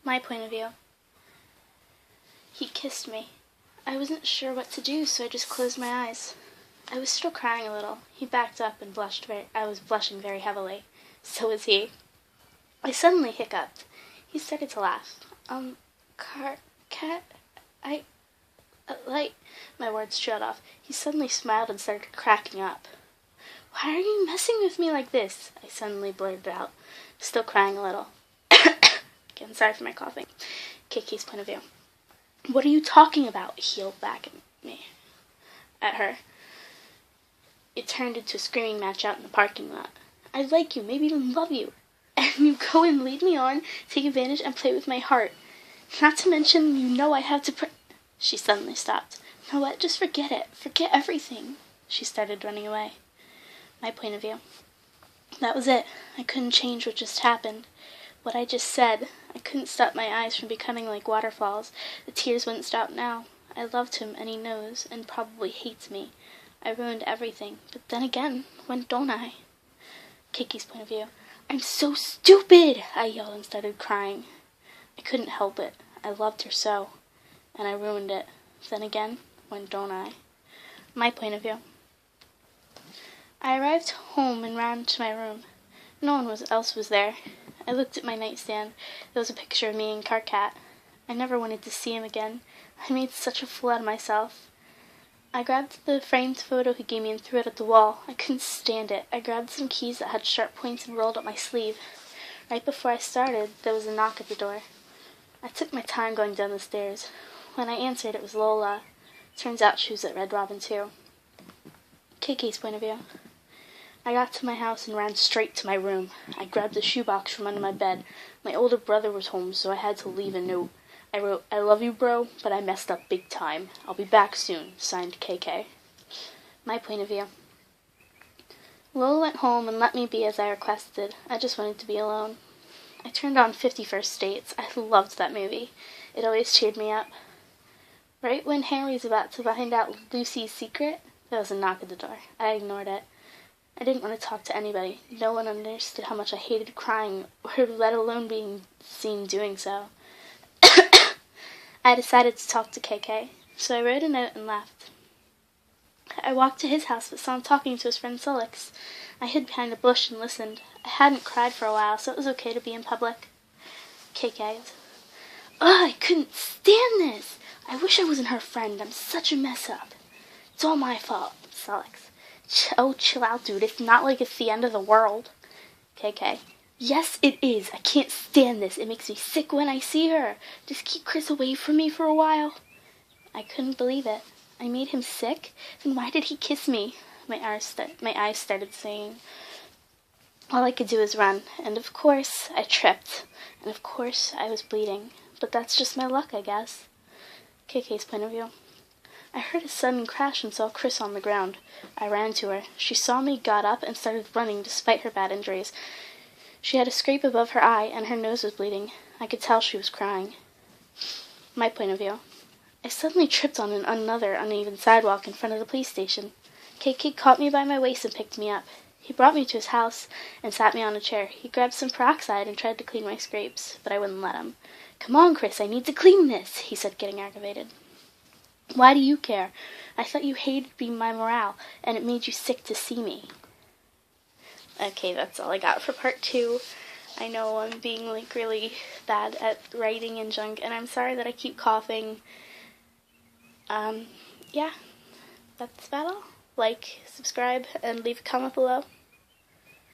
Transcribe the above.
My point of view. He kissed me. I wasn't sure what to do, so I just closed my eyes. I was still crying a little. He backed up and blushed. I was blushing very heavily. So was he. I suddenly hiccuped. He started to laugh. Karkat, my words trailed off. He suddenly smiled and started cracking up. Why are you messing with me like this? I suddenly blurted out, still crying a little. Again, sorry for my coughing. Kiki's point of view. What are you talking about? He yelled back at her. It turned into a screaming match out in the parking lot. I like you, maybe even love you. And you go and lead me on, take advantage, and play with my heart. Not to mention, you know I have to She suddenly stopped. You know what? Just forget it. Forget everything. She started running away. My point of view. That was it. I couldn't change what just happened. What I just said. I couldn't stop my eyes from becoming like waterfalls. The tears wouldn't stop now. I loved him, and he knows, and probably hates me. I ruined everything. But then again, when don't I? Kiki's point of view. I'm so stupid! I yelled and started crying. I couldn't help it. I loved her so. And I ruined it. Then again, when don't I? My point of view. I arrived home and ran to my room. No one else was there. I looked at my nightstand. There was a picture of me and Karkat. I never wanted to see him again. I made such a fool out of myself. I grabbed the framed photo he gave me and threw it at the wall. I couldn't stand it. I grabbed some keys that had sharp points and rolled up my sleeve. Right before I started, there was a knock at the door. I took my time going down the stairs. When I answered, it was Lola. Turns out she was at Red Robin too. Kiki's point of view. I got to my house and ran straight to my room. I grabbed a shoebox from under my bed. My older brother was home, so I had to leave a note. I wrote, I love you, bro, but I messed up big time. I'll be back soon. Signed, KK. My point of view. Lola went home and let me be as I requested. I just wanted to be alone. I turned on 51st Dates. I loved that movie. It always cheered me up. Right when Harry's about to find out Lucy's secret, there was a knock at the door. I ignored it. I didn't want to talk to anybody. No one understood how much I hated crying, or let alone being seen doing so. I decided to talk to KK, so I wrote a note and left. I walked to his house but saw him talking to his friend SOLLUX. I hid behind a bush and listened. I hadn't cried for a while, so it was okay to be in public. KK. I couldn't stand this! I wish I wasn't her friend. I'm such a mess up. It's all my fault. SOLLUX. Chill out, dude. It's not like it's the end of the world. KK. Yes, it is. I can't stand this. It makes me sick when I see her. Just keep Chris away from me for a while. I couldn't believe it. I made him sick? Then why did he kiss me? My eyes started saying. All I could do was run. And of course, I tripped. And of course, I was bleeding. But that's just my luck, I guess. KK's point of view. I heard a sudden crash and saw Chris on the ground. I ran to her. She saw me, got up, and started running despite her bad injuries. She had a scrape above her eye, and her nose was bleeding. I could tell she was crying. My point of view. I suddenly tripped on another uneven sidewalk in front of the police station. KK caught me by my waist and picked me up. He brought me to his house and sat me on a chair. He grabbed some peroxide and tried to clean my scrapes, but I wouldn't let him. Come on, Chris, I need to clean this, he said, getting aggravated. Why do you care? I thought you hated being my morale, and it made you sick to see me. Okay, that's all I got for part 2. I know I'm being, really bad at writing and junk, and I'm sorry that I keep coughing. Yeah, that's about all. Like, subscribe, and leave a comment below.